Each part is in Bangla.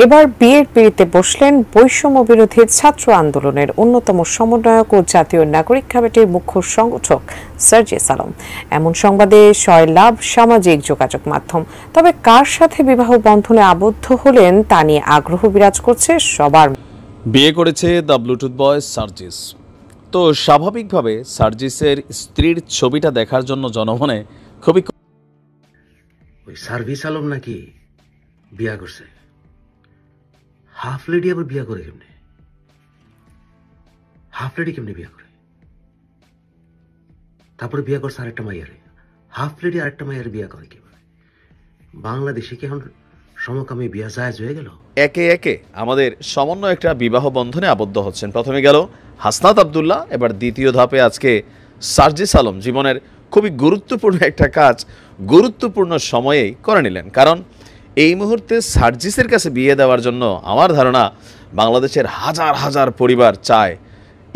এবার বিয়ের পিঁড়িতে বসলেন বৈষম্য বিরোধী ছাত্র আন্দোলনের অন্যতম সমন্বয়ক ও জাতীয় নাগরিক কমিটির মুখ্য সংগঠক সার্জিস আলম। এমন সংবাদে সয়লাভ সামাজিক যোগাযোগ মাধ্যম। তবে কার সাথে বিবাহ বন্ধনে আবদ্ধ হলেন তা নিয়ে আগ্রহ বিরাজ করছে সবার। বিয়ে করেছে দ্য ব্লুটুথ বয় সার্জিস। তো স্বাভাবিকভাবে সার্জিসের স্ত্রীর ছবিটা দেখার জন্য জনমনে খুবই ওই সার্জিস আলম নাকি বিয়া করছে। হাফ লেডি আবার বিয়া করে কেমনে? হাফ লেডি কেমনে বিয়া করে? তারপরে বিয়া করছে আরেকটা মাইয়ারে। হাফ লেডি আরেকটা মাইয়ারে বিয়া করে কিভাবে? বাংলাদেশে কি এখন সমকামী বিয়া জায়েজ হয়ে গেল? একে একে আমাদের সমন্বয় একটা বিবাহ বন্ধনে আবদ্ধ হচ্ছেন। প্রথমে গেল হাসনাত আব্দুল্লাহ, এবার দ্বিতীয় ধাপে আজকে সার্জিস আলম জীবনের খুবই গুরুত্বপূর্ণ একটা কাজ গুরুত্বপূর্ণ সময়েই করে নিলেন। কারণ এই মুহূর্তে সার্জিসের কাছে বিয়ে দেওয়ার জন্য আমার ধারণা বাংলাদেশের হাজার হাজার পরিবার চায়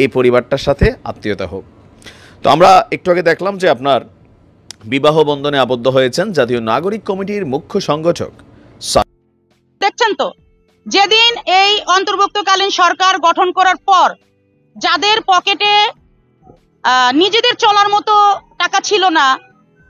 এই পরিবারটার সাথে আত্মীয়তা হোক। তো আমরা একটু আগে দেখলাম যে আপনার বিবাহ বন্ধনে আবদ্ধ হয়েছেন জাতীয় নাগরিক কমিটির মুখ্য সংগঠক। দেখছেন তো, যেদিন এই অন্তর্ভুক্তকালীন সরকার গঠন করার পর যাদের পকেটে নিজেদের চলার মতো টাকা ছিল না,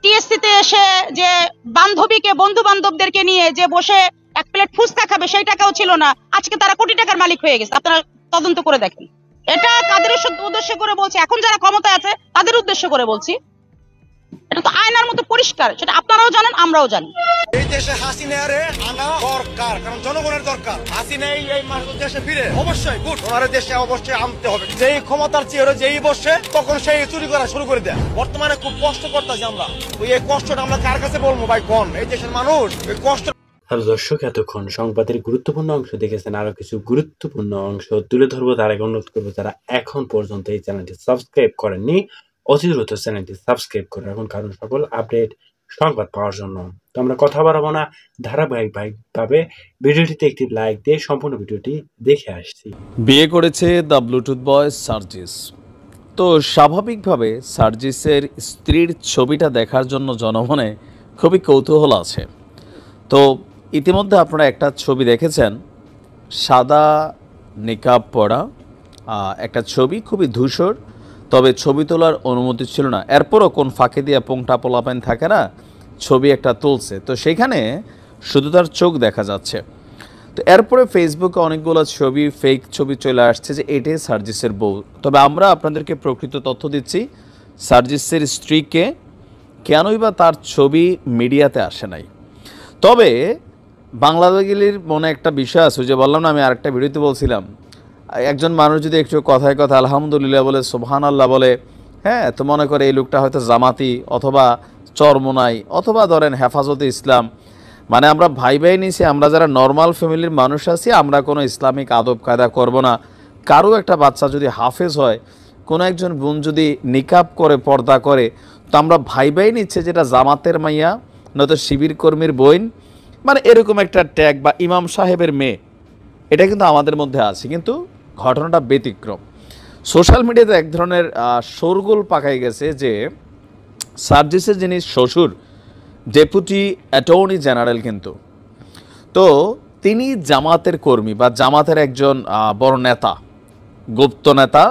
টিএসসিতে এসে যে বান্ধবীকে বন্ধু বান্ধবদেরকে নিয়ে যে বসে এক প্লেট ফুচকা খাবে সেই টাকাও ছিল না, আজকে তারা কোটি টাকার মালিক হয়ে গেছে। আপনারা তদন্ত করে দেখেন। এটা কাদের উদ্দেশ্য করে বলছি? এখন যারা ক্ষমতায় আছে তাদের উদ্দেশ্য করে বলছি। এটা তো আয়নার মতো পরিষ্কার, সেটা আপনারাও জানেন, আমরাও জানি। এই দেশে হাসিনারে আনা দরকার, কারণ জনগণের দরকার। হাসিনা এই মাসের দেশে ফিরে অবশ্যই গুড, ওনার দেশে অবশ্যই আনতে হবে। যেই ক্ষমতার চেয়ে যেই বসে তখন সেই চুরি করা শুরু করে দেয়। বর্তমানে খুব কষ্ট করতেছি আমরা। এই কষ্টটা আমরা কার কাছে বলবো ভাই? কোন এই দেশের মানুষ এই কষ্ট। হ্যালো দর্শক, এতক্ষণ সংবাদের গুরুত্বপূর্ণ অংশ দেখেছেন। আরো কিছু গুরুত্বপূর্ণ অংশ তুলে ধরবো। তার আগে অনুরোধ করবো, যারা এখন পর্যন্ত এই চ্যানেলটি সাবস্ক্রাইব করেননি অতি দ্রুত চ্যানেলটি সাবস্ক্রাইব করে রাখুন, কারণ সকল আপডেট সংবাদ পাওয়ার জন্য। তো আমরা কথা বাড়াবো না, ধারাবাহিকভাবে ভিডিওটিতে একটি লাইক দিয়ে সম্পূর্ণ ভিডিওটি দেখে আসছি। বিয়ে করেছে দ্য ব্লুটুথ বয় সার্জিস। তো স্বাভাবিকভাবে সার্জিসের স্ত্রীর ছবিটা দেখার জন্য জনমনে খুবই কৌতূহল আছে। তো ইতিমধ্যে আপনারা একটা ছবি দেখেছেন, সাদা নিকাব পরা একটা ছবি, খুবই ধূসর। তবে ছবি তোলার অনুমতি ছিল না। এরপরও কোন ফাঁকে দিয়ে পোংটা পোলাপাইন থাকে না, ছবি একটা তুলছে, তো সেখানে শুধু তার চোখ দেখা যাচ্ছে। তো এরপরে ফেসবুকে অনেকগুলো ছবি, ফেক ছবি চলে আসছে যে এটাই সার্জিসের বউ। তবে আমরা আপনাদেরকে প্রকৃত তথ্য দিচ্ছি, সার্জিসের স্ত্রীকে কেনই বা তার ছবি মিডিয়াতে আসে নাই। তবে বাংলাদেশের মনে একটা বিষয় আছে, যে বললাম না, আমি আরেকটা ভিডিওতে বলছিলাম, একজন মানুষ যদি একটু কথায় কথা আলহামদুলিল্লাহ বলে, সুবহানাল্লাহ বলে, হ্যাঁ, তো মনে করে এই লোকটা হয়তো জামাতি অথবা চরমোনাই অথবা ধরেন হেফাজতে ইসলাম, মানে আমরা ভাই ভাই নিছি, আমরা যারা নর্মাল ফ্যামিলির মানুষ আছি, আমরা কোনো ইসলামিক আদব কায়দা করব না। কারো একটা বাচ্চা যদি হাফেজ হয়, কোনো একজন বোন যদি নিকাব করে, পর্দা করে, তো আমরা ভাই ভাই নিচ্ছে যেটা জামাতের মাইয়া নয়তো শিবির কর্মীর বোন, মানে এরকম একটা ট্যাগ, বা ইমাম সাহেবের মেয়ে, এটা কিন্তু আমাদের মধ্যে আছে। কিন্তু ঘটনাটা ব্যতিক্রম। সোশ্যাল মিডিয়াতে এক ধরনের শোরগোল পাকাই গেছে যে সার্জিসের যিনি শ্বশুর, ডেপুটি অ্যাটর্নি জেনারেল, কিন্তু তো তিনি জামাতের কর্মী বা জামাতের একজন বড় নেতা, গুপ্ত নেতা।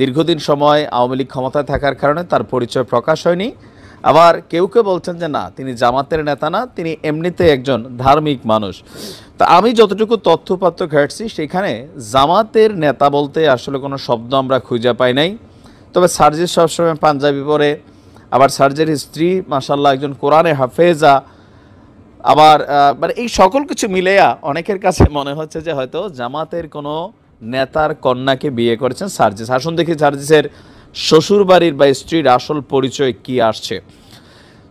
দীর্ঘদিন সময় আওয়ামী লীগ ক্ষমতায় থাকার কারণে তার পরিচয় প্রকাশ হয়নি। আবার কেউ কেউ বলছেন যে না, তিনি জামাতের নেতা না, তিনি এমনিতে একজন ধার্মিক মানুষ। তা আমি যতটুকু তথ্যপাত্র ঘাটছি, সেখানে জামাতের নেতা বলতে আসলে কোনো শব্দ আমরা খুঁজে পাই নাই। তবে সার্জিস সবসময় পাঞ্জাবি পরে, আবার সার্জের স্ত্রী মাশাআল্লাহ একজন কোরআনে হাফেজা, আবার মানে এই সকল কিছু মিলেয়া অনেকের কাছে মনে হচ্ছে যে হয়তো জামাতের কোনো নেতার কন্যাকে বিয়ে করেছেন সার্জিস। আসুন দেখি সার্জিসের শ্বশুরবাড়ির বা স্ত্রীর আসল পরিচয় কি আসছে।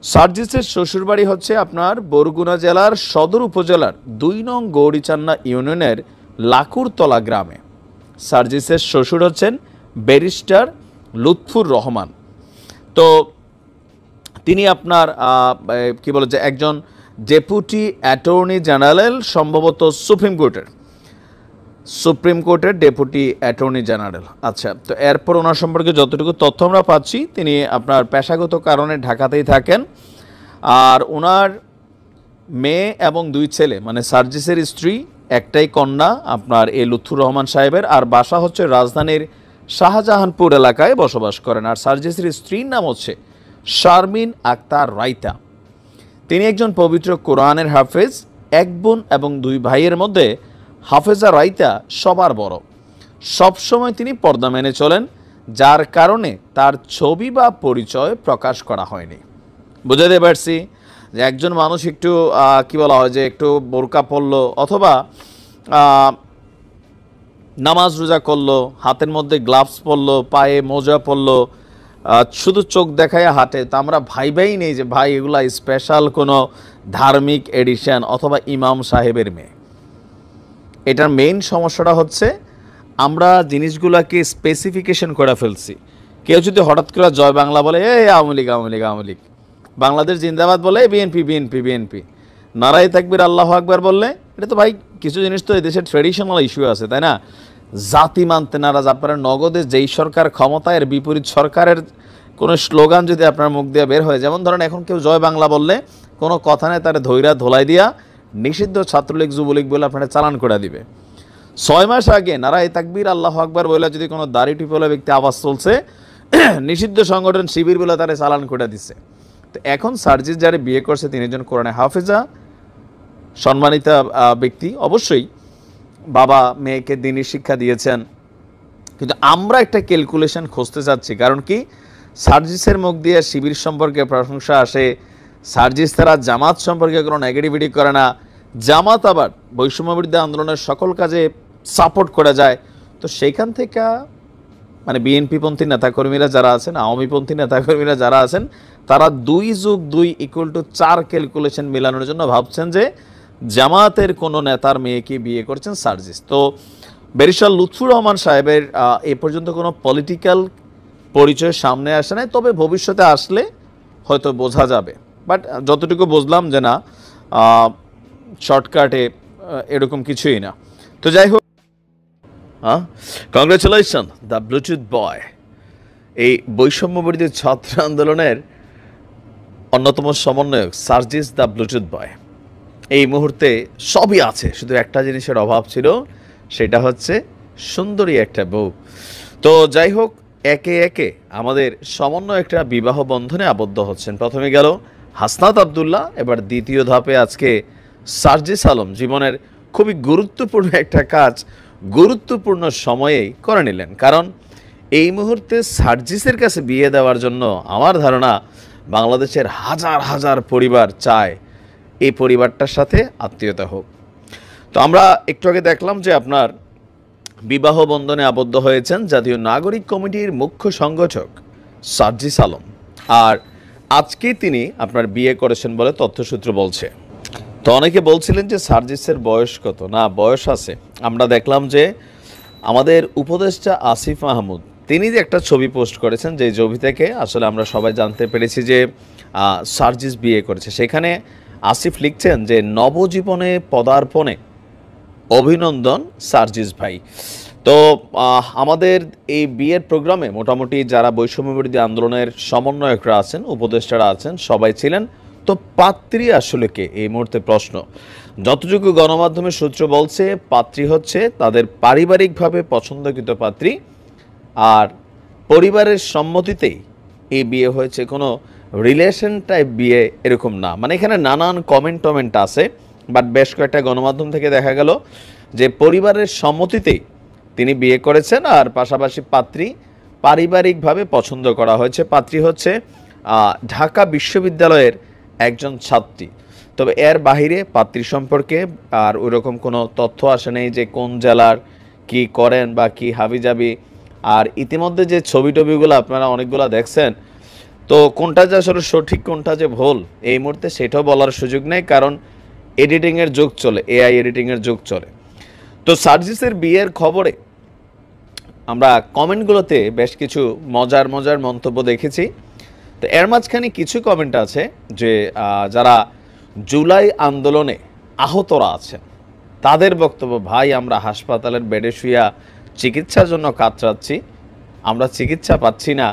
সার্জিসের শ্বশুরবাড়ি হচ্ছে আপনার বরগুনা জেলার সদর উপজেলার ২ নং গৌরীচান্না ইউনিয়নের লাকুরতলা গ্রামে। সার্জিসের শ্বশুর হচ্ছেন ব্যারিস্টার লুৎফুর রহমান। তো তিনি আপনার কি বলে যে একজন ডেপুটি অ্যাটর্নি জেনারেল, সম্ভবত সুপ্রিম কোর্টের ডেপুটি অ্যাটর্নি জেনারেল। আচ্ছা, তো এরপর ওনার সম্পর্কে যতটুকু তথ্য আমরা পাচ্ছি, তিনি আপনার পেশাগত কারণে ঢাকাতেই থাকেন। আর ওনার মেয়ে এবং 2 ছেলে, মানে সার্জিসের স্ত্রী একটাই কন্যা আপনার এই লুৎফুর রহমান সাহেবের, আর বাসা হচ্ছে রাজধানীর শাহজাহানপুর এলাকায় বসবাস করেন। আর সার্জিসের স্ত্রীর নাম হচ্ছে শারমিন আক্তার রাইতা। তিনি একজন পবিত্র কোরআনের হাফেজ। এক বোন এবং 2 ভাইয়ের মধ্যে হাফেজা রাইতা সবার বড়। সবসময় তিনি পর্দা মেনে চলেন, যার কারণে তার ছবি বা পরিচয় প্রকাশ করা হয়নি। বুঝাতে পারছি যে একজন মানুষ একটু কি বলা হয় যে একটু বোরকা পরলো অথবা নামাজ রোজা করলো, হাতের মধ্যে গ্লাভস পরলো, পায়ে মোজা পরলো, শুধু চোখ দেখায় হাঁটে, তা আমরা ভাই নেই যে ভাই এগুলা স্পেশাল কোনো ধার্মিক এডিশন অথবা ইমাম সাহেবের মেয়ে। এটার মেইন সমস্যাটা হচ্ছে আমরা জিনিসগুলোকে স্পেসিফিকেশন করে ফেলছি। কেউ যদি হঠাৎ করে জয় বাংলা বলে আওয়ামী লীগ আওয়ামী লীগ আওয়ামী লীগ, বাংলাদেশ জিন্দাবাদ বলে বিএনপি বিএনপি বিএনপি, নারায়ে তাকবীর আল্লাহু আকবার বললে, এটা তো ভাই কিছু জিনিস তো এই দেশের ট্রেডিশনাল ইস্যু আছে, তাই না? জাতি মানতে নারাজ। আপনারা নগদে যেই সরকার ক্ষমতায় এর বিপরীত সরকারের কোনো স্লোগান যদি আপনার মুখ দিয়ে বের হয়, যেমন ধরেন এখন কেউ জয় বাংলা বললে কোনো কথা নেই, তারা ধৈরা ধোলাই দিয়া নিষিদ্ধ ছাত্রলীগ যুবলীগ বলে আপনারা চালান করে দিবে। 6 মাস আগে নারায়ে তাকবীর আল্লাহু আকবার বলে যদি কোনো দাড়ি টিপলা ব্যক্তি আওয়াজ চলছে, নিষিদ্ধ সংগঠন শিবির বলে তারা চালান করে দিচ্ছে। তো এখন সার্জিস যারা বিয়ে করছে তিনি একজন কোরআনে হাফেজা, সম্মানিতা ব্যক্তি। অবশ্যই বাবা মেয়েকে দ্বীনি শিক্ষা দিয়েছেন, কিন্তু আমরা একটা ক্যালকুলেশন খুঁজতে চাচ্ছি। কারণ কি, সার্জিসের মুখ দিয়ে শিবির সম্পর্কে প্রশংসা আসে, সার্জিস তারা জামাত সম্পর্কে কোনো নেগেটিভিটি করে না, জামাত আবার বৈষম্যবিরোধী আন্দোলনের সকল কাজে সাপোর্ট করে যায়। তো সেইখান থেকে মানে বিএনপিপন্থী নেতাকর্মীরা যারা আছেন, আওয়ামীপন্থী নেতাকর্মীরা যারা আছেন, তারা 2+2=4 ক্যালকুলেশন মেলানোর জন্য ভাবছেন যে জামাতের কোনো নেতার মেয়েকে বিয়ে করছেন সার্জিস। তো ব্যারিস্টার লুৎফুর রহমান সাহেবের এ পর্যন্ত কোনো পলিটিক্যাল পরিচয় সামনে আসে নাই, তবে ভবিষ্যতে আসলে হয়তো বোঝা যাবে। বাট যতটুকু বুঝলাম যে না, শর্টকাটে এরকম কিছুই না। তো যাই হোক, কংগ্রেচুলেশন দ্য ব্লুটুথ বয়। এই বৈষম্যবিরোধী ছাত্র আন্দোলনের অন্যতম সমন্বয়ক সার্জিস দ্য ব্লুটুথ বয়। এই মুহূর্তে সবই আছে, শুধু একটা জিনিসের অভাব ছিল, সেটা হচ্ছে সুন্দরী একটা বউ। তো যাই হোক, একে একে আমাদের সমন্বয় একটা বিবাহ বন্ধনে আবদ্ধ হচ্ছেন। প্রথমে গেল হাসনাত আব্দুল্লাহ, এবার দ্বিতীয় ধাপে আজকে সার্জিস আলম জীবনের খুবই গুরুত্বপূর্ণ একটা কাজ গুরুত্বপূর্ণ সময়েই করে নিলেন। কারণ এই মুহূর্তে সার্জিসের কাছে বিয়ে দেওয়ার জন্য আমার ধারণা বাংলাদেশের হাজার হাজার পরিবার চায় এই পরিবারটার সাথে আত্মীয়তা হোক। তো আমরা একটু আগে দেখলাম যে আপনার বিবাহ বন্ধনে আবদ্ধ হয়েছেন জাতীয় নাগরিক কমিটির মুখ্য সংগঠক সার্জিস আলম, আর আজকে তিনি আপনার বিয়ে করেছেন বলে তথ্যসূত্র বলছে। তো অনেকে বলছিলেন যে সার্জিসের বয়স কত, না বয়স আছে। আমরা দেখলাম যে আমাদের উপদেষ্টা আসিফ মাহমুদ তিনি যে একটা ছবি পোস্ট করেছেন, যে ছবি থেকে আসলে আমরা সবাই জানতে পেরেছি যে সার্জিস বিয়ে করেছে। সেখানে আসিফ লিখছেন যে নবজীবনে পদার্পণে অভিনন্দন সার্জিস ভাই। তো আমাদের এই বিয়ের প্রোগ্রামে মোটামুটি যারা বৈষম্যবিরোধী আন্দোলনের সমন্বয়করা আছেন, উপদেষ্টারা আছেন, সবাই ছিলেন। তো পাত্রী আসলে কে, এই মুহূর্তে প্রশ্ন। যতটুকু গণমাধ্যমের সূত্র বলছে, পাত্রী হচ্ছে তাদের পারিবারিকভাবে পছন্দকৃত পাত্রী, আর পরিবারের সম্মতিতেই এই বিয়ে হয়েছে, কোনো রিলেশন টাইপ বিয়ে এরকম না। মানে এখানে নানান কমেন্ট আছে, বাট বেশ কয়েকটা গণমাধ্যম থেকে দেখা গেল যে পরিবারের সম্মতিতেই তিনি বিয়ে করেছেন, আর পাশাপাশি পাত্রী পারিবারিকভাবে পছন্দ করা হয়েছে। পাত্রী হচ্ছে ঢাকা বিশ্ববিদ্যালয়ের একজন ছাত্রী। তবে এর বাহিরে পাত্রী সম্পর্কে আর ওইরকম কোনো তথ্য আসে নেই যে কোন জেলার, কি করেন বা কি হাবিজাবি। আর ইতিমধ্যে যে ছবিগুলো আপনারা অনেকগুলো দেখছেন, তো কোনটা যে আসলে সঠিক কোনটা যে ভুল এই মুহূর্তে সেটাও বলার সুযোগ নেই, কারণ এডিটিংয়ের যুগ চলে, এআই এডিটিংয়ের যুগ চলে। তো সার্জিসের বিয়ের খবরে আমরা কমেন্টগুলোতে বেশ কিছু মজার মন্তব্য দেখেছি। তো এর মাঝখানে কিছু কমেন্ট আছে যে যারা জুলাই আন্দোলনে আহতরা আছেন তাদের বক্তব্য, ভাই আমরা হাসপাতালের বেডে শুয়া চিকিৎসার জন্য কাতরাচ্ছি, আমরা চিকিৎসা পাচ্ছি না,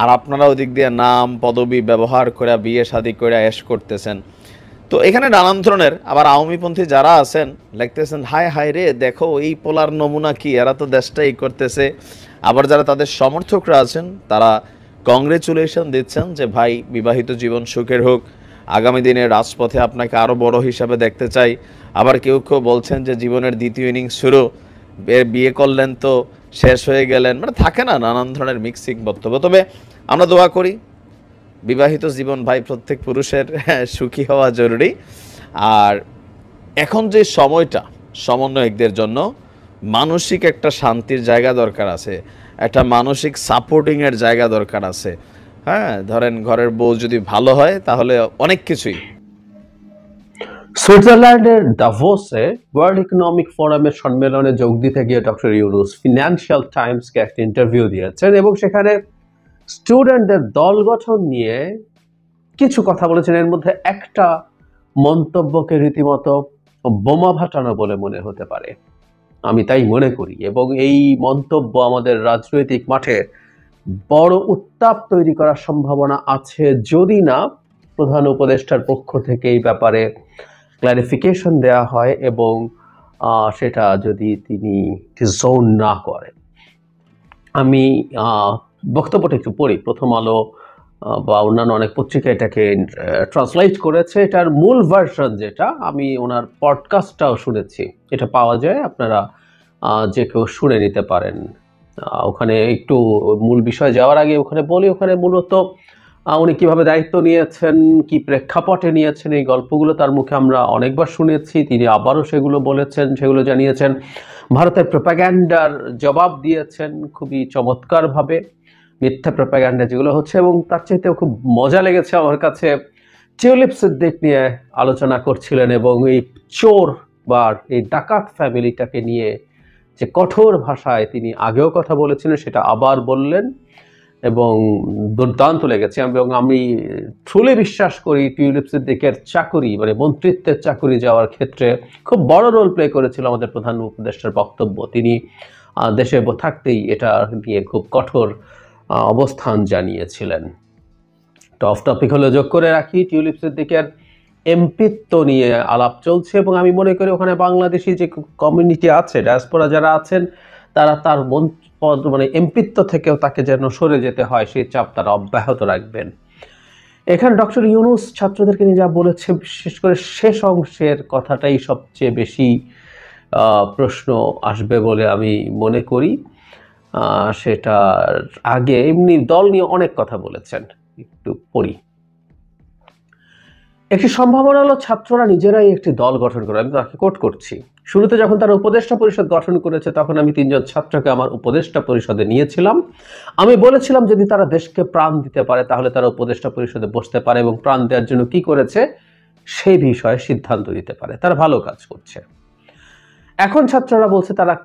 আর আপনারা ওদিক দিয়ে নাম পদবি ব্যবহার করে বিয়ে শাদী করে অ্যাশ করতেছেন। তো এখানে নানান ধরনের আবার আওয়ামীপন্থী যারা আছেন লিখতেছেন, হায় হায় রে, দেখো এই পোলার নমুনা কি, এরা তো দেশটা এই করতেছে। আবার যারা তাদের সমর্থকরা আছেন তারা কংগ্রেচুলেশন দিচ্ছেন যে ভাই বিবাহিত জীবন সুখের হোক, আগামী দিনে রাজপথে আপনাকে আরও বড় হিসাবে দেখতে চাই। আবার কেউ কেউ বলছেন যে জীবনের দ্বিতীয় ইনিংস শুরু, বিয়ে করলেন তো শেষ হয়ে গেলেন, মানে থাকে না নানান ধরনের মিক্সিং বক্তব্য। তবে আমরা দোয়া করি বিবাহিত জীবন ভাই প্রত্যেক পুরুষের সুখী হওয়া জরুরি। আর এখন যে সময়টা সমন্বয়কদের জন্য মানসিক একটা শান্তির জায়গা দরকার আছে, একটা মানসিক সাপোর্টিংয়ের জায়গা দরকার আছে। হ্যাঁ, ধরেন ঘরের বউ যদি ভালো হয় তাহলে অনেক কিছুই। সুইজারল্যান্ডের দাভোসে ওয়ার্ল্ড ইকোনমিক ফোরামের সম্মেলনে যোগ দিতে গিয়ে ডক্টর ইউনুস ফিনান্সিয়াল টাইমসকে একটা ইন্টারভিউ দিয়েছেন এবং সেখানে স্টুডেন্টদের দল গঠন নিয়ে কিছু কথা বলেছেন। এর মধ্যে একটা মন্তব্যকে রীতিমতো বোমা ফাটানো বলে মনে হতে পারে, আমি তাই মনে করি। এবং এই মন্তব্য আমাদের রাজনৈতিক মাঠে বড় উত্তাপ তৈরি করার সম্ভাবনা আছে, যদি না প্রধান উপদেষ্টার পক্ষ থেকে এই ব্যাপারে ক্লারিফিকেশন দেওয়া হয় এবং সেটা যদি তিনি ডিসওন না করেন। আমি বক্তব্যটা একটু পড়ি। প্রথম আলো বা অন্যান্য অনেক পত্রিকা এটাকে ট্রান্সলেট করেছে। এটার মূল ভার্সন যেটা, আমি ওনার পডকাস্টটাও শুনেছি, এটা পাওয়া যায়, আপনারা যে কেউ শুনে নিতে পারেন। ওখানে একটু মূল বিষয় যাওয়ার আগে ওখানে বলি, ওখানে মূলত উনি কিভাবে দায়িত্ব নিয়েছেন, কি প্রেক্ষাপটে নিয়েছেন, এই গল্পগুলো তার মুখে আমরা অনেকবার শুনেছি। তিনি আবারও সেগুলো বলেছেন, সেগুলো জানিয়েছেন। ভারতের প্রোপাগ্যান্ডার জবাব দিয়েছেন খুবই চমৎকারভাবে, মিথ্যা প্রোপাগ্যান্ডা যেগুলো হচ্ছে। এবং তার চাইতেও খুব মজা লেগেছে আমার কাছে, টিউলিপ সিদ্দিক নিয়ে আলোচনা করছিলেন এবং এই চোর বা এই ডাকাত ফ্যামিলিটাকে নিয়ে যে কঠোর ভাষায় তিনি আগেও কথা বলেছিলেন সেটা আবার বললেন এবং দুর্দান্ত লেগেছে। এবং আমি ট্রুলি বিশ্বাস করি টিউলিপ সিদ্দিকের চাকুরি, মানে মন্ত্রিত্বের চাকুরি যাওয়ার ক্ষেত্রে খুব বড় রোল প্লে করেছিল আমাদের প্রধান উপদেষ্টার বক্তব্য। তিনি দেশে থাকতেই এটা নিয়ে খুব কঠোর অবস্থান জানিয়েছিলেন। তো অফ টপিক হলে যোগ করে রাখি, টিউলিপ সিদ্দিকের এমপিত্ব নিয়ে আলাপ চলছে এবং আমি মনে করি ওখানে বাংলাদেশি যে কমিউনিটি আছে, ডায়াসপোরা যারা আছেন, তারা তার মানে এমপিত্ব থেকেও তাকে যেন সরে যেতে হয় সেই চাপ তারা অব্যাহত রাখবেন। এখানে ডক্টর ইউনুস ছাত্রদেরকে নিয়ে যা বলেছে, বিশেষ করে শেষ অংশের কথাটাই সবচেয়ে বেশি প্রশ্ন আসবে বলে আমি মনে করি। সেটার আগে এমনি দল নিয়ে অনেক কথা বলেছেন, একটু পড়ি। একটি সম্ভাবনা হলো ছাত্ররা নিজেরাই একটি দল গঠন করে। আমি তাকে কোট করছি। শুরুতে যখন তারা উপদেষ্টা পরিষদ গঠন করেছে তখন আমি 3 জন ছাত্রকে আমার উপদেষ্টা পরিষদে নিয়েছিলাম। আমি বলেছিলাম যদি তারা দেশকে প্রাণ দিতে পারে তাহলে তারা উপদেষ্টা পরিষদে বসতে পারে এবং প্রাণ দেওয়ার জন্য কি করেছে সেই বিষয়ে সিদ্ধান্ত দিতে পারে। তারা ভালো কাজ করছে। এখন ছাত্ররা বলছে তারা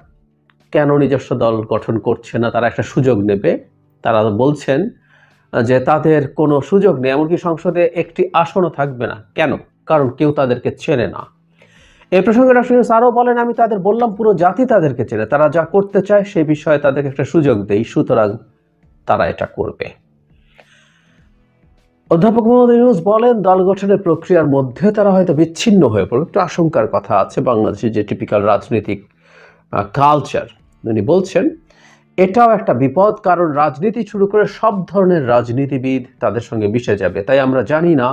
কেন নিজস্ব দল গঠন করছে না, তারা একটা সুযোগ নেবে। তারা বলছেন যে তাদের কোনো সুযোগ নেই, এমনকি সংসদে একটি আসনও থাকবে না। কেন? কারণ কেউ তাদেরকে চেনে না। এই প্রসঙ্গে ডক্টর ইউনূস আরও বলেন, আমি তাদের বললাম পুরো জাতি তাদেরকে চেনে, তারা যা করতে চায় সেই বিষয়ে তাদেরকে একটা সুযোগ দেই, সুতরাং তারা এটা করবে। অধ্যাপক মোহাম্মদ ইউনূস বলেন দল গঠনের প্রক্রিয়ার মধ্যে তারা হয়তো বিচ্ছিন্ন হয়ে পড়বে, একটু আশঙ্কার কথা আছে বাংলাদেশের যে টিপিক্যাল রাজনৈতিক কালচার। উনি বলছেন এটাও একটা বিপদ, কারণ রাজনীতি শুরু করে সব ধরনের রাজনীতিবিদ তাদের সঙ্গে মিশে যাবে। তাই আমরা জানি না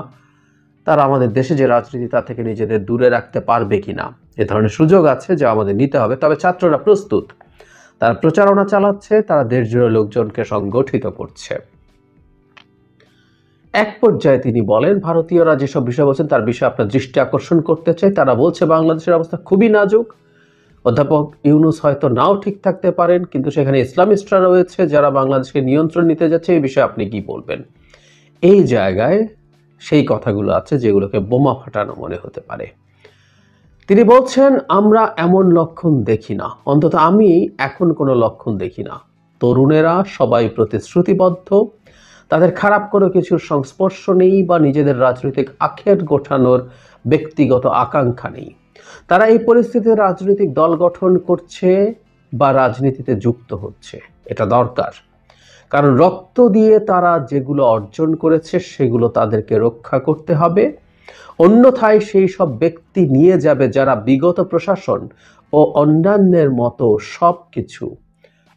তারা আমাদের দেশে যে রাজনীতি তা থেকে নিজেদের দূরে রাখতে পারবে কিনা। এ ধরনের সুযোগ আছে যা আমাদের নিতে হবে। তবে ছাত্ররা প্রস্তুত, তারা প্রচারণা চালাচ্ছে, তারা দেশ জুড়ে লোকজনকে সংগঠিত করছে। এক পর্যায়ে তিনি বলেন ভারতীয়রা যেসব বিষয় বলছেন তার বিষয়ে আপনার দৃষ্টি আকর্ষণ করতে চাই। তারা বলছে বাংলাদেশের অবস্থা খুবই নাজুক। অধ্যাপক ইউনূস হয়তো নাও ঠিক থাকতে পারেন, কিন্তু সেখানে ইসলামিস্টরা রয়েছে যারা বাংলাদেশকে নিয়ন্ত্রণ নিতে যাচ্ছে। এই বিষয়ে আপনি কি বলবেন? এই জায়গায় সেই কথাগুলো আছে যেগুলোকে বোমা ফাটানো মনে হতে পারে। তিনি বলছেন আমরা এমন লক্ষণ দেখি না, অন্তত আমি এখন কোনো লক্ষণ দেখি না। তরুণেরা সবাই প্রতিশ্রুতিবদ্ধ, তাদের খারাপ কোনো কিছুর সংস্পর্শ নেই বা নিজেদের রাজনৈতিক আখের গোছানোর ব্যক্তিগত আকাঙ্ক্ষা নেই। তারা এই পরিস্থিতিতে রাজনৈতিক দল গঠন করছে বা রাজনীতিতে যুক্ত হচ্ছে, এটা দরকার। কারণ রক্ত দিয়ে তারা যেগুলো অর্জন করেছে সেগুলো তাদেরকে রক্ষা করতে হবে। অন্যথায় সেই সব ব্যক্তি নিয়ে যাবে যারা বিগত প্রশাসন ও অন্যান্যের মতো সবকিছু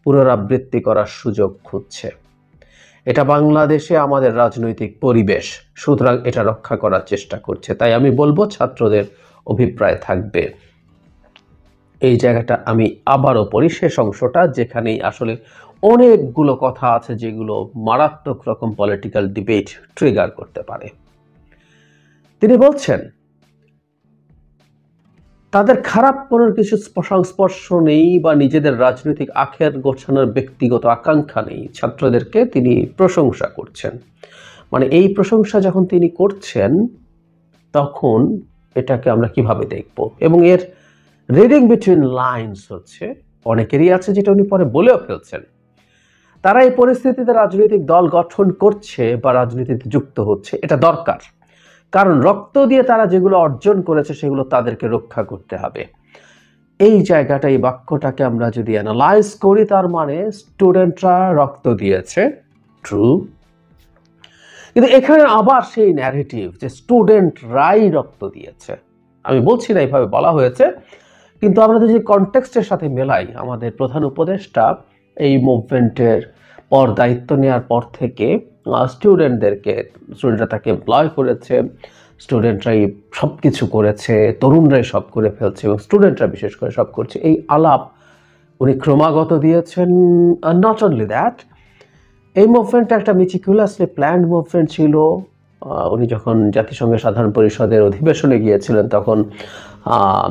পুনরাবৃত্তি করার সুযোগ খুঁজছে। এটা বাংলাদেশে আমাদের রাজনৈতিক পরিবেশ, সুতরাং এটা রক্ষা করার চেষ্টা করছে। তাই আমি বলবো ছাত্রদের অভিপ্রায় থাকবে। এই জায়গাটা আমি আবারও পড়ি শেষ অংশটা, যেখানেই আসলে অনেকগুলো কথা আছে যেগুলো মারাত্মক রকম পলিটিক্যাল ডিবেট ট্রিগার করতে পারে। তিনি বলছেন তাদের খারাপ কোনো কিছু সংস্পর্শ নেই বা নিজেদের রাজনৈতিক আখের গোছানোর ব্যক্তিগত আকাঙ্ক্ষা নেই। ছাত্রদেরকে তিনি প্রশংসা করছেন। মানে এই প্রশংসা যখন তিনি করছেন তখন এটাকে আমরা কিভাবে দেখব? এবং এর রিডিং বিটুইন লাইনস হচ্ছে, অনেকেরই আছে যেটা উনি পরে বলেও ফেলছেন, তারা এই পরিস্থিতিতে রাজনৈতিক দল গঠন করছে বা রাজনীতিতে যুক্ত হচ্ছে, এটা দরকার। কারণ রক্ত দিয়ে তারা যেগুলো অর্জন করেছে সেগুলো তাদেরকে রক্ষা করতে হবে। এই জায়গাটা, এই বাক্যটাকে আমরা যদি অ্যানালাইজ করি, তার মানে স্টুডেন্টরা রক্ত দিয়েছে, ট্রু, কিন্তু এখানে আবার সেই ন্যারেটিভ যে স্টুডেন্টরাই রক্ত দিয়েছে। আমি বলছি না এইভাবে বলা হয়েছে, কিন্তু আমরা যদি কনটেক্সটের সাথে মেলাই, আমাদের প্রধান উপদেষ্টা এই মুভমেন্টের পর দায়িত্ব নেওয়ার পর থেকে স্টুডেন্টরা তাকে এমপ্লয় করেছে, স্টুডেন্টরাই সব কিছু করেছে, তরুণরাই সব করে ফেলছে এবং স্টুডেন্টরা বিশেষ করে সব করছে, এই আলাপ উনি ক্রমাগত দিয়েছেন। নট অনলি দ্যাট, এই মুভমেন্টটা একটা মিটিকুলাসলি প্ল্যান্ড মুভমেন্ট ছিল। উনি যখন জাতিসংঘের সাধারণ পরিষদের অধিবেশনে গিয়েছিলেন তখন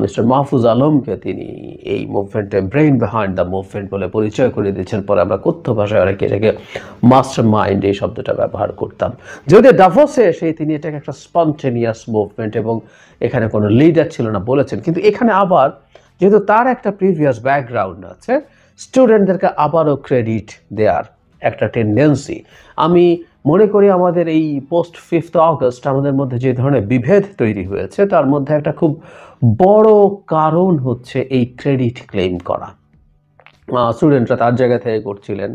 মিস্টার মাহফুজ আলমকে তিনি এই মুভমেন্টে ব্রেইন বিহাইন্ড দ্য মুভমেন্ট বলে পরিচয় করে দিয়েছেন। পরে আমরা কথ্য ভাষায় অনেকে এটাকে মাস্টার মাইন্ড এই শব্দটা ব্যবহার করতাম। যদিও ডাভোসে এসে তিনি এটাকে একটা স্পন্টেনিয়াস মুভমেন্ট এবং এখানে কোনো লিডার ছিল না বলেছেন। কিন্তু এখানে আবার যেহেতু তার একটা প্রিভিয়াস ব্যাকগ্রাউন্ড আছে, স্টুডেন্টদেরকে আবারও ক্রেডিট দেওয়ার একটা টেন্ডেন্সি আমি মনে করি আমাদের এই পোস্ট 5th অগস্ট আমাদের মধ্যে যে ধরনের বিভেদ তৈরি হয়েছে তার মধ্যে একটা খুব বড় কারণ হচ্ছে এই ক্রেডিট ক্লেম করা। স্টুডেন্টরা তার জায়গা থেকে করছিলেন,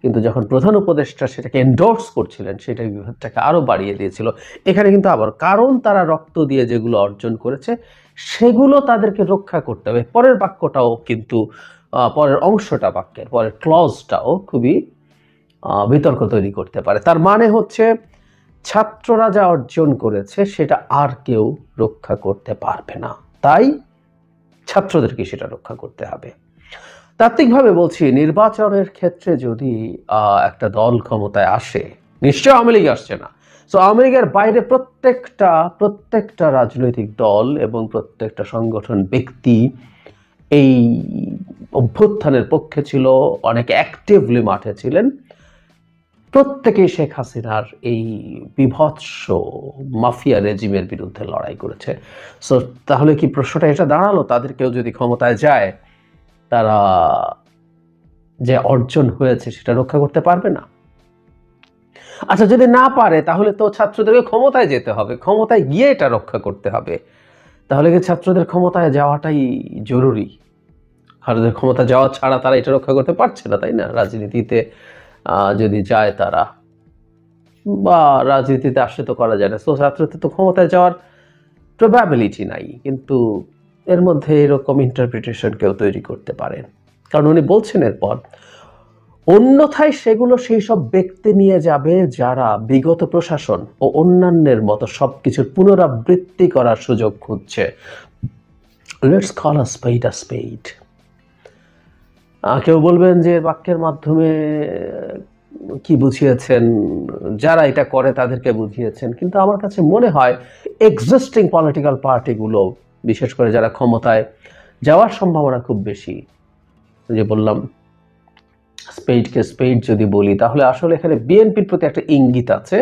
কিন্তু যখন প্রধান উপদেষ্টা সেটাকে এন্ডোর্স করছিলেন সেটা বিভেদটাকে আরও বাড়িয়ে দিয়েছিল। এখানে কিন্তু আবার কারণ তারা রক্ত দিয়ে যেগুলো অর্জন করেছে সেগুলো তাদেরকে রক্ষা করতে হবে। পরের বাক্যটাও কিন্তু, পরের অংশটা বাক্যের পরের ক্লজটাও খুবই বিতর্ক তৈরি করতে পারে। তার মানে হচ্ছে ছাত্ররা যা অর্জন করেছে সেটা আর কেউ রক্ষা করতে পারবে না, তাই ছাত্রদেরকে সেটা রক্ষা করতে হবে। তাত্ত্বিকভাবে বলছি, নির্বাচনের ক্ষেত্রে যদি একটা দল ক্ষমতায় আসে, নিশ্চয় আওয়ামী লীগ আসছে না, সো আওয়ামী লীগের বাইরে প্রত্যেকটা রাজনৈতিক দল এবং প্রত্যেকটা সংগঠন ব্যক্তি এই অভ্যুত্থানের পক্ষে ছিল, অনেক অ্যাক্টিভলি মাঠে ছিলেন, প্রত্যেকেই শেখ হাসিনার এই বিভৎস মাফিয়া রেজিমের বিরুদ্ধে লড়াই করেছে। সো তাহলে কি প্রশ্নটা এটা দাঁড়ালো, তাদের কেউ যদি ক্ষমতায় যায় তারা যে অর্জন হয়েছে সেটা রক্ষা করতে পারবে না? আচ্ছা, যদি না পারে তাহলে তো ছাত্রদেরকে ক্ষমতায় যেতে হবে, ক্ষমতায় গিয়ে এটা রক্ষা করতে হবে। তাহলে কি ছাত্রদের ক্ষমতায় যাওয়াটাই জরুরি? ছাত্রদের ক্ষমতা যাওয়া ছাড়া তারা এটা রক্ষা করতে পারছে না, তাই না? রাজনীতিতে যদি যায় তারা, বা রাজনীতিতে আসলে তো করা যায় না, সো ছাত্রদের তো ক্ষমতায় যাওয়ার প্রবাবিলিটি নাই। কিন্তু এর মধ্যে এরকম ইন্টারপ্রিটেশন কেউ তৈরি করতে পারেন, কারণ উনি বলছেন এরপর, অন্যথায় সেগুলো সেই সব ব্যক্তি নিয়ে যাবে যারা বিগত প্রশাসন ও অন্যান্যের মতো সবকিছুর পুনরাবৃত্তি করার সুযোগ খুঁজছে। Let's call a spade a spade. কেউ বলবেন যে বাক্যের মাধ্যমে কি বুঝিয়েছেন, যারা এটা করে তাদেরকে বুঝিয়েছেন, কিন্তু আমার কাছে মনে হয় এক্সিস্টিং পলিটিক্যাল পার্টিগুলো, বিশেষ করে যারা ক্ষমতায় যাওয়ার সম্ভাবনা খুব বেশি, যে বললাম স্পেডকে স্পেড যদি বলি, তাহলে আসলে এখানে বিএনপির প্রতি একটা ইঙ্গিত আছে,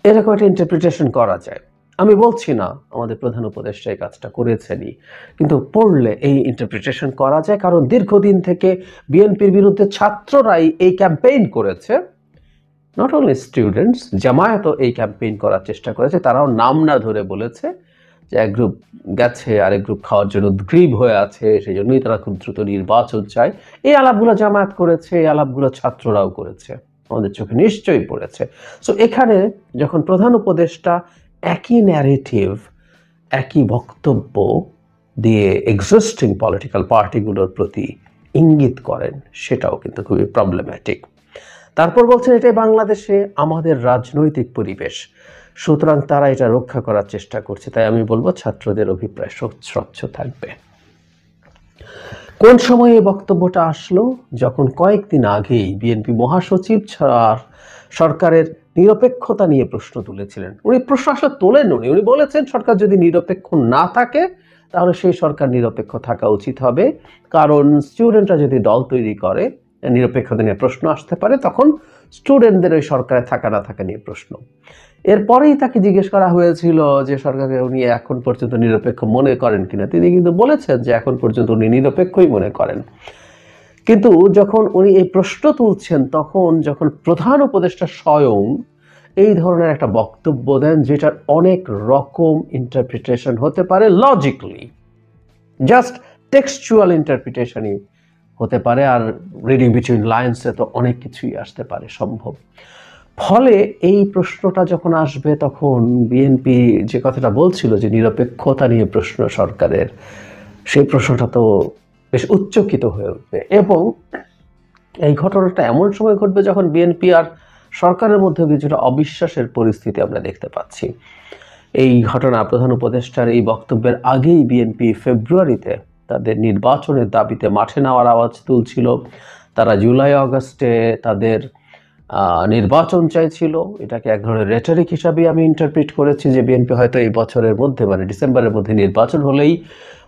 এরকম একটা ইন্টারপ্রিটেশন করা যায়। আমি বলছি না আমাদের প্রধান উপদেষ্টা এই কাজটা করেছেনই, কিন্তু পড়লে এই ইন্টারপ্রিটেশন করা যায়, কারণ দীর্ঘদিন থেকে বিএনপির বিরুদ্ধে ছাত্ররাই এই ক্যাম্পেইন করেছে। নট অনলি স্টুডেন্টস, জামায়াতও এই ক্যাম্পেইন করার চেষ্টা করেছে, তারাও নাম না ধরে বলেছে যে এক গ্রুপ গেছে আরেক গ্রুপ খাওয়ার জন্য উদ্গ্রীব হয়ে আছে, সেই জন্যই তারা খুব দ্রুত নির্বাচন চায়। এই আলাপগুলো জামায়াত করেছে, এই আলাপগুলো ছাত্ররাও করেছে, আমাদের চোখে নিশ্চয়ই পড়েছে। সো এখানে যখন প্রধান উপদেষ্টা একই ন্যারেটিভ একই বক্তব্য দিয়ে এক্সিস্টিং পলিটিক্যাল পার্টিগুলোর প্রতি ইঙ্গিত করেন, সেটাও কিন্তু খুবই প্রবলেম্যাটিক। তারপর বলছেন এটাই বাংলাদেশে আমাদের রাজনৈতিক পরিবেশ, সুতরাং তারা এটা রক্ষা করার চেষ্টা করছে। তাই আমি বলবো ছাত্রদের অভিপ্রায় স্বচ্ছ থাকবে। কোন সময়ে এই বক্তব্যটা আসলো? যখন কয়েকদিন আগেই বিএনপি মহাসচিব সরকারের নিরপেক্ষতা নিয়ে প্রশ্ন তুলেছিলেন। উনি প্রশ্ন আসলে তোলেন, উনি বলেছেন সরকার যদি নিরপেক্ষ না থাকে তাহলে সেই সরকার নিরপেক্ষ থাকা উচিত হবে, কারণ স্টুডেন্টরা যদি দল তৈরি করে নিরপেক্ষতা নিয়ে প্রশ্ন আসতে পারে, তখন স্টুডেন্টদের ওই সরকারে থাকা না থাকা নিয়ে প্রশ্ন। এরপরেই তাকে জিজ্ঞেস করা হয়েছিল যে সরকারকে উনি এখন পর্যন্ত নিরপেক্ষ মনে করেন কিনা। তিনি কিন্তু বলেছেন যে এখন পর্যন্ত উনি নিরপেক্ষই মনে করেন। কিন্তু যখন উনি এই প্রশ্ন তুলছেন, তখন যখন প্রধান উপদেষ্টা স্বয়ং এই ধরনের একটা বক্তব্য দেন যেটার অনেক রকম ইন্টারপ্রিটেশন হতে পারে, লজিক্যালি জাস্ট টেক্সচুয়াল ইন্টারপ্রিটেশনই হতে পারে, আর রিডিং বিটুইন লাইন্সে তো অনেক কিছুই আসতে পারে সম্ভব। ফলে এই প্রশ্নটা যখন আসবে, তখন বিএনপি যে কথাটা বলছিল যে নিরপেক্ষতা নিয়ে প্রশ্ন সরকারের, সেই প্রশ্নটা তো বেশ উচ্চকিত হয়ে উঠবে। এবং এই ঘটনাটা এমন সময় ঘটবে যখন বিএনপি আর সরকারের মধ্যে কিছুটা অবিশ্বাসের পরিস্থিতি আমরা দেখতে পাচ্ছি। এই ঘটনা প্রধান উপদেষ্টার এই বক্তব্যের আগেই বিএনপি ফেব্রুয়ারিতে তাদের নির্বাচনের দাবিতে মাঠে নামার আওয়াজ তুলছিল। তারা জুলাই আগস্টে তাদের নির্বাচন চাইছিল। এটাকে এক ধরনের রেটরিক হিসাবে আমি ইন্টারপ্রিট করেছি যে বিএনপি হয়তো এই বছরের মধ্যে, মানে ডিসেম্বরের মধ্যে নির্বাচন হলেই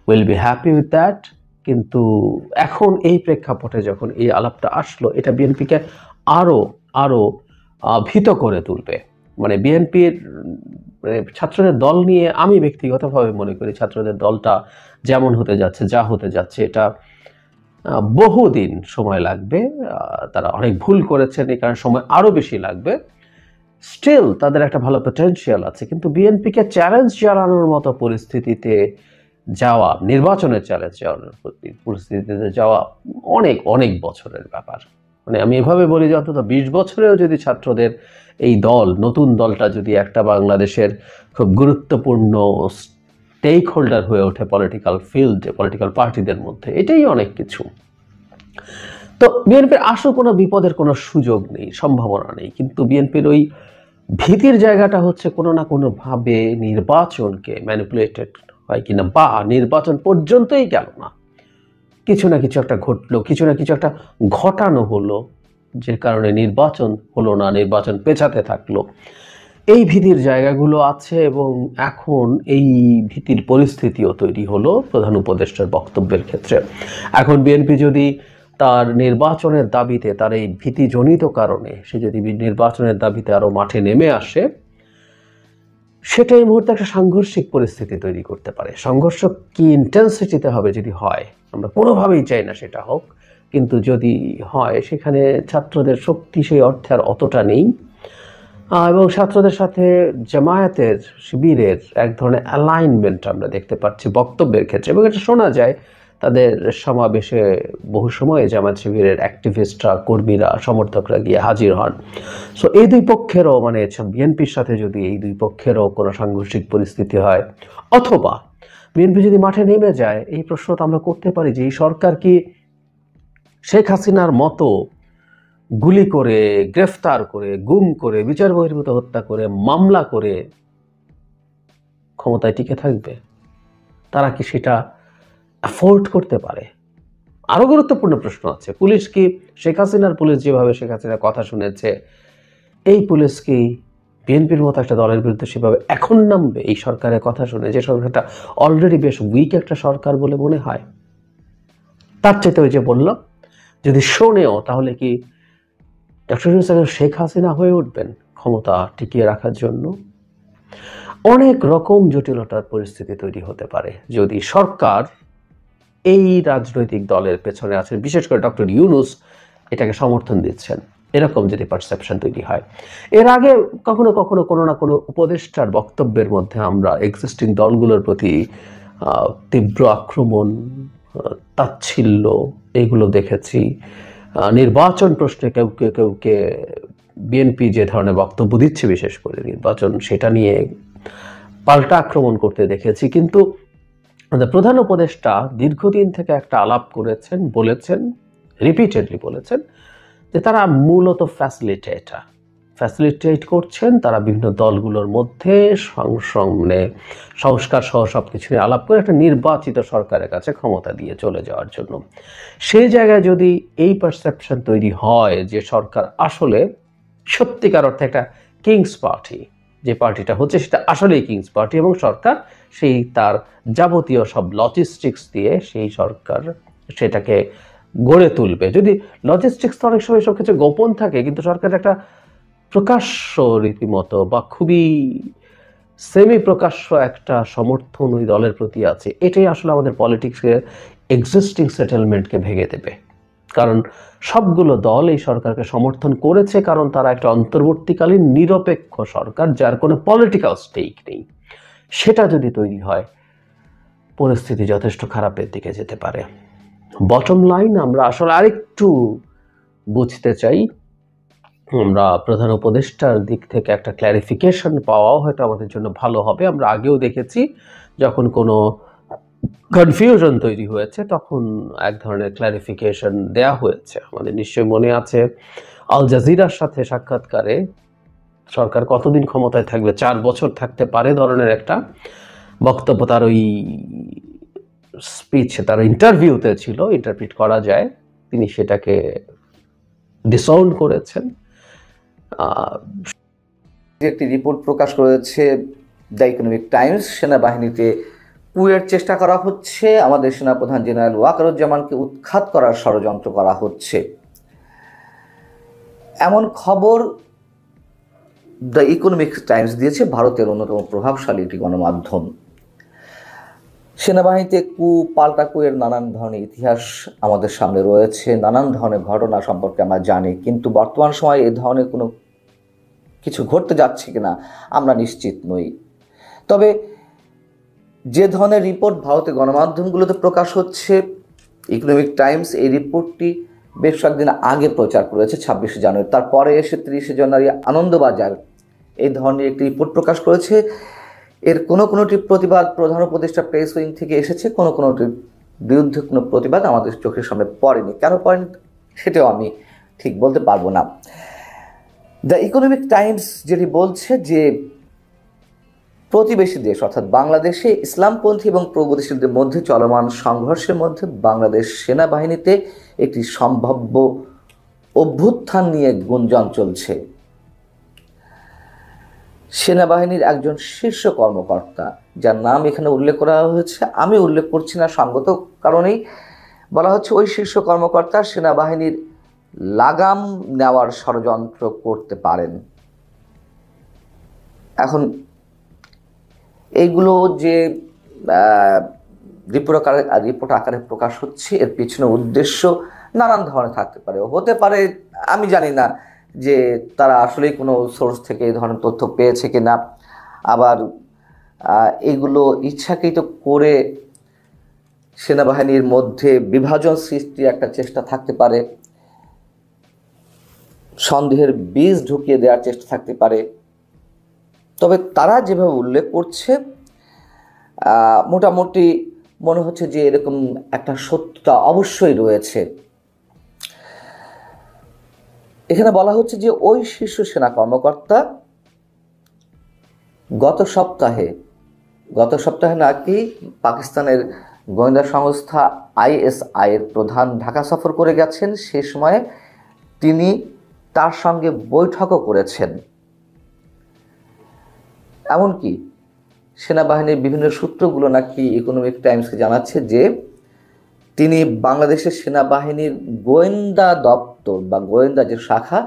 will be happy with that. কিন্তু এখন এই প্রেক্ষাপটে যখন এই আলাপটা আসলো, এটা বিএনপিকে আরো ভীত করে তুলবে। মানে বিএনপির ছাত্রদের দল নিয়ে আমি ব্যক্তিগতভাবে মনে করি ছাত্রদের দলটা যেমন হতে যাচ্ছে, যা হতে যাচ্ছে, এটা বহুদিন সময় লাগবে। তারা অনেক ভুল করেছেন, এই কারণে সময় আরো বেশি লাগবে। স্টিল তাদের একটা ভালো পটেনশিয়াল আছে, কিন্তু বিএনপিকে চ্যালেঞ্জ জানানোর মতো পরিস্থিতিতে যাওয়া, নির্বাচনের চ্যালেঞ্জ জানানোর পরিস্থিতিতে যাওয়া অনেক অনেক বছরের ব্যাপার। মানে আমি এভাবে বলি যে অন্তত 20 বছরেও যদি ছাত্রদের এই দল, নতুন দলটা যদি একটা বাংলাদেশের খুব গুরুত্বপূর্ণ স্টেক হোল্ডার হয়ে ওঠে পলিটিক্যাল ফিল্ডে, পলিটিক্যাল পার্টিদের মধ্যে, এটাই অনেক কিছু। তো বিএনপির আসলে কোনো বিপদের কোনো সুযোগ নেই, সম্ভাবনা নেই। কিন্তু বিএনপির ওই ভীতির জায়গাটা হচ্ছে কোনো না কোনোভাবে নির্বাচনকে ম্যানিপুলেটেড হয় কিনা, বা নির্বাচন পর্যন্তই গেল না, কিছু না কিছু একটা ঘটলো, কিছু না কিছু একটা ঘটানো হলো, যে কারণে নির্বাচন হলো না, নির্বাচন পেছাতে থাকলো। এই ভীতির জায়গাগুলো আছে, এবং এখন এই ভীতির পরিস্থিতিও তৈরি হলো প্রধান উপদেষ্টার বক্তব্যের ক্ষেত্রে। এখন বিএনপি যদি তার নির্বাচনের দাবিতে, তার এই ভীতিজনিত কারণে সে যদি নির্বাচনের দাবিতে আরো মাঠে নেমে আসে, সেটা এই মুহূর্তে একটা সাংঘর্ষিক পরিস্থিতি তৈরি করতে পারে। সংঘর্ষ কি ইন্টেন্সিটিতে হবে যদি হয়, আমরা কোনোভাবেই চাই না সেটা হোক, কিন্তু যদি হয় সেখানে ছাত্রদের শক্তি সেই অর্থে আর অতটা নেই। এবং ছাত্রদের সাথে জামায়াতের, শিবিরের এক ধরনের অ্যালাইনমেন্ট আমরা দেখতে পাচ্ছি বক্তব্যের ক্ষেত্রে, এবং এটা শোনা যায় তাদের সমাবেশে বহু সময় জামায়াত শিবিরের অ্যাক্টিভিস্টরা, কর্মীরা, সমর্থকরা গিয়ে হাজির হন। সো এই দুই পক্ষেরও, মানে বিএনপির সাথে যদি এই দুই পক্ষেরও কোনো সাংঘর্ষিক পরিস্থিতি হয়, অথবা বিএনপি যদি মাঠে নেমে যায়, এই প্রশ্নটা আমরা করতে পারি যে এই সরকার কি শেখ হাসিনার মতো গুলি করে, গ্রেফতার করে, গুম করে, বিচার বহির্ভূত হত্যা করে, মামলা করে ক্ষমতায় টিকে থাকবে? তারা কি সেটা অ্যাফোর্ড করতে পারে? আরো গুরুত্বপূর্ণ প্রশ্ন আছে, পুলিশ কি, শেখ হাসিনার পুলিশ যেভাবে শেখ হাসিনার কথা শুনেছে, এই পুলিশ কি বিএনপির মতো একটা দলের বিরুদ্ধে সেভাবে এখন নামবে এই সরকারের কথা শুনে, যে সরকারটা অলরেডি বেশ উইক একটা সরকার বলে মনে হয়? তার চাইতে ওই যে বললাম, যদি শোনেও, তাহলে কি ডক্টর ইউনূস শেখ হাসিনা হয়ে উঠবেন ক্ষমতা টিকিয়ে রাখার জন্য? অনেক রকম জটিলতার পরিস্থিতি তৈরি হতে পারে যদি সরকার এই রাজনৈতিক দলের পেছনে আছেন, বিশেষ করে ডক্টর ইউনূস এটাকে সমর্থন দিচ্ছেন, এরকম যদি পারসেপশন তৈরি হয়। এর আগে কখনো কখনো কোনো না কোনো উপদেষ্টার বক্তব্যের মধ্যে আমরা এক্সিস্টিং দলগুলোর প্রতি তীব্র আক্রমণ, তাচ্ছিল্য, এগুলো দেখেছি। নির্বাচন প্রশ্নে কেউকে বিএনপি যে ধরনের বক্তব্য দিচ্ছে, বিশেষ করে নির্বাচন, সেটা নিয়ে পাল্টা আক্রমণ করতে দেখেছি। কিন্তু আমাদের প্রধান উপদেষ্টা দীর্ঘদিন থেকে একটা আলাপ করেছেন, বলেছেন, রিপিটেডলি বলেছেন যে তারা মূলত ফ্যাসিলিটেট করছেন, তারা বিভিন্ন দলগুলোর মধ্যে সংস্কার সহ সবকিছু নিয়ে আলাপ করে একটা নির্বাচিত সরকারের কাছে ক্ষমতা দিয়ে চলে যাওয়ার জন্য। সেই জায়গায় যদি এই পারসেপশন তৈরি হয় যে সরকার আসলে সত্যিকার অর্থে একটা কিংস পার্টি, যে পার্টিটা হচ্ছে সেটা আসলেই কিংস পার্টি, এবং সরকার সেই তার যাবতীয় সব লজিস্টিক্স দিয়ে সেই সরকার সেটাকে গড়ে তুলবে। যদি লজিস্টিক্স তো অনেক সময় সব কিছু গোপন থাকে, কিন্তু সরকারের একটা প্রকাশ্য রীতিমতো বা খুবই সেমি প্রকাশ্য একটা সমর্থন ওই দলের প্রতি আছে, এটাই আসলে আমাদের পলিটিক্সের এক্সিস্টিং সেটেলমেন্টকে ভেঙে দেবে। কারণ সবগুলো দল এই সরকারকে সমর্থন করেছে কারণ তারা একটা অন্তর্বর্তীকালীন নিরপেক্ষ সরকার যার কোনো পলিটিক্যাল স্টেক নেই। সেটা যদি তৈরি হয়, পরিস্থিতি যথেষ্ট খারাপের দিকে যেতে পারে। বটম লাইন, আমরা আসলে আরেকটু বুঝতে চাই, আমরা প্রধান উপদেষ্টার দিক থেকে একটা ক্ল্যারিফিকেশন পাওয়াও হয়তো আমাদের জন্য ভালো হবে। আমরা আগেও দেখেছি যখন কোনো কনফিউশন তৈরি হয়েছে তখন এক ধরনের ক্ল্যারিফিকেশন দেয়া হয়েছে। আমাদের নিশ্চয়ই মনে আছে আল জাজিরার সাথে সাক্ষাৎকারে সরকার কতদিন ক্ষমতায় থাকবে, 4 বছর থাকতে পারে ধরনের একটা বক্তব্য তার ওই স্পিচ, তার ইন্টারভিউতে ছিল, ইন্টারপ্রিট করা যায়। তিনি সেটাকে ডিসাউন্ড করেছেন। একটি রিপোর্ট প্রকাশ করেছে দ্য ইকোনমিক টাইমস, সেনাবাহিনীতে কুয়ের চেষ্টা করা হচ্ছে, আমাদের সেনাপ্রধান জেনারেল ওয়াকারুজ্জামানকে উৎখাত করার ষড়যন্ত্র করা হচ্ছে, এমন খবর দ্য ইকোনমিক টাইমস দিয়েছে, ভারতের অন্যতম প্রভাবশালী একটি গণমাধ্যম। সেনাবাহিনীতে পাল্টা কুয়ের নানান ধরনের ইতিহাস আমাদের সামনে রয়েছে, নানান ধরনের ঘটনা সম্পর্কে আমরা জানি, কিন্তু বর্তমান সময়ে এই ধরনের কোনো কিছু ঘটতে যাচ্ছে কিনা আমরা নিশ্চিত নই। তবে যে ধরনের রিপোর্ট ভারতের গণমাধ্যমগুলোতে প্রকাশ হচ্ছে, ইকোনমিক টাইমস এই রিপোর্টটি বেশ কয়েকদিন আগে প্রচার করেছে, 26শে জানুয়ারি। তারপরে এসে 30শে জানুয়ারি আনন্দবাজার এই ধরনের একটি রিপোর্ট প্রকাশ করেছে। এর কোনোটির প্রতিবাদ প্রধান উপদেষ্টা প্রেস উইং থেকে এসেছে, কোনোটির বিরুদ্ধে কোনো প্রতিবাদ আমাদের চোখের সামনে পড়েনি। কেন পড়েনি সেটাও আমি ঠিক বলতে পারবো না। দ্য ইকোনমিক টাইমস যেটি বলছে যে প্রতিবেশী দেশ অর্থাৎ বাংলাদেশে ইসলামপন্থী এবং প্রগতিশীলদের মধ্যে চলমান সংঘর্ষের মধ্যে বাংলাদেশ সেনাবাহিনীতে একটি সম্ভাব্য অভ্যুত্থান নিয়ে গুঞ্জন চলছে। সেনাবাহিনীর একজন শীর্ষ কর্মকর্তা, যার নাম এখানে উল্লেখ করা হয়েছে, আমি উল্লেখ করছি না সঙ্গত কারণেই বলা হচ্ছে, ওই শীর্ষ কর্মকর্তা সেনাবাহিনীর লাগাম নেওয়ার ষড়যন্ত্র করতে পারেন। এখন এইগুলো যে রিপোর্ট আকারে প্রকাশ হচ্ছে, এর পিছনে উদ্দেশ্য নানান ধরনের থাকতে পারে, হতে পারে আমি জানি না যে তারা আসলেই কোনো সোর্স থেকে এই ধরনের তথ্য পেয়েছে কিনা, আবার এগুলো ইচ্ছাকৃত করে সেনাবাহিনীর মধ্যে বিভাজন সৃষ্টির একটা চেষ্টা থাকতে পারে, সন্দেহের বীজ ঢুকিয়ে দেওয়ার চেষ্টা থাকতে পারে। তবে তারা যেভাবে উল্লেখ করছে মোটামুটি মনে হচ্ছে যে এরকম একটা সত্যতা অবশ্যই রয়েছে। এখানে বলা হচ্ছে যে ওই শীর্ষ সেনা কর্মকর্তা গত সপ্তাহে নাকি পাকিস্তানের গোয়েন্দা সংস্থা ISI এর প্রধান ঢাকা সফর করে গেছেন। সে সময়ে তিনি তার সঙ্গে বৈঠকও করেছেন। এমনকি সেনাবাহিনীর বিভিন্ন সূত্রগুলো নাকি ইকোনমিক টাইমসকে জানাচ্ছে যে তিনি বাংলাদেশের সেনাবাহিনীর গোয়েন্দা দপ্তর বা গোয়েন্দা যে শাখা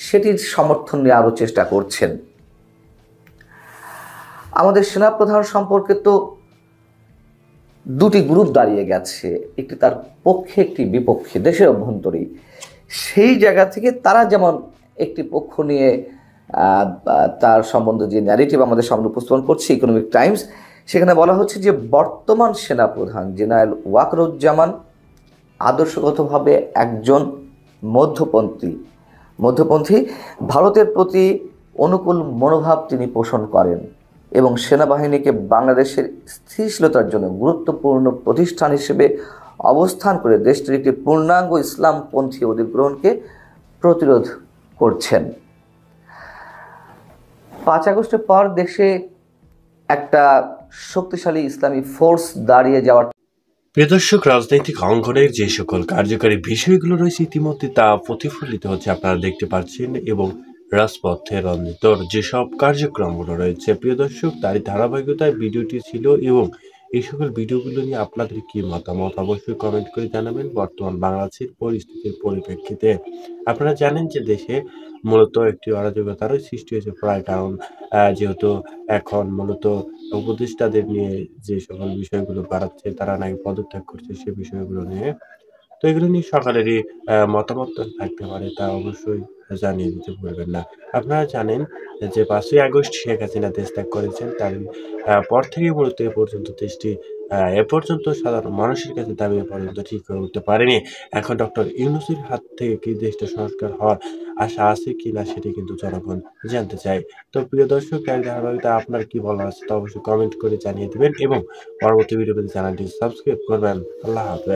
সেটির সমর্থন নিয়ে আরও চেষ্টা করছেন। আমাদের সেনাপ্রধান সম্পর্কে তো দুটি গ্রুপ দাঁড়িয়ে গেছে, একটি তার পক্ষে একটি বিপক্ষে, দেশের অভ্যন্তরেই। সেই জায়গা থেকে তারা যেমন একটি পক্ষ নিয়ে তার সম্বন্ধে যে ন্যারেটিভ আমাদের সামনে উপস্থাপন করছে ইকোনমিক টাইমস, সেখানে বলা হচ্ছে যে বর্তমান সেনাপ্রধান জেনারেল ওয়াকারুজ্জামান আদর্শগতভাবে একজন মধ্যপন্থী, ভারতের প্রতি অনুকূল মনোভাব তিনি পোষণ করেন। এবং সেনাবাহিনীকে বাংলাদেশের স্থিতিশীলতার জন্য গুরুত্বপূর্ণ প্রতিষ্ঠান হিসেবে অবস্থান করে দেশটির একটি পূর্ণাঙ্গ ইসলামপন্থী অধিগ্রহণকে প্রতিরোধ করছেন। 5 আগস্টের পর দেশে একটা শক্তিশালী ইসলামী ফোর্স দাঁড়িয়ে যাওয়ার প্রিয় দর্শক, রাজনৈতিক অঙ্গনের যে সকল কার্যকারী বিষয়গুলো রয়েছে ইতিমধ্যে তা প্রতিফলিত হচ্ছে, আপনারা দেখতে পাচ্ছেন, এবং রাজপথের অন্তর যেসব কার্যক্রমগুলো রয়েছে প্রিয় দর্শক, তারই ধারাবাহিকতায় ভিডিওটি ছিল। এবং এই সকল ভিডিওগুলো নিয়ে আপনাদের কি মতামত অবশ্যই কমেন্ট করে জানাবেন। বর্তমান বাংলাদেশের পরিস্থিতির পরিপ্রেক্ষিতে আপনারা জানেন যে দেশে মূলত একটি অরাজকতারও সৃষ্টি হয়েছে প্রায়, কারণ যেহেতু এখন মূলত উপদেষ্টাদের নিয়ে যে সকল বিষয়গুলো বাড়াচ্ছে, তারা নাকি পদত্যাগ করছে সে বিষয়গুলো নিয়ে। তো এগুলো নিয়ে সকালেরই মতামত থাকতে পারে, তা অবশ্যই জানিয়ে দিতে ভুলবেন না। আপনারা জানেন যে 5ই আগস্ট শেখ হাসিনা দেশ ত্যাগ করেছেন, তার পর থেকে মূলত এ পর্যন্ত দেশটি এ পর্যন্ত সাধারণ মানুষের কাছে দাবি এ পর্যন্ত ঠিক করে উঠতে পারেনি। এখন ডক্টর ইউনূসের হাত থেকে কি দেশটা সংস্কার হওয়ার আশা আছে কিনা সেটি কিন্তু জনগণ জানতে চায়। তো প্রিয় দর্শক, তাই ধারাবাহিকতা আপনার কি বলার আছে তা অবশ্যই কমেন্ট করে জানিয়ে দিবেন এবং পরবর্তী ভিডিও পেতে চ্যানেলটি সাবস্ক্রাইব করবেন। আল্লাহ হাফেজ।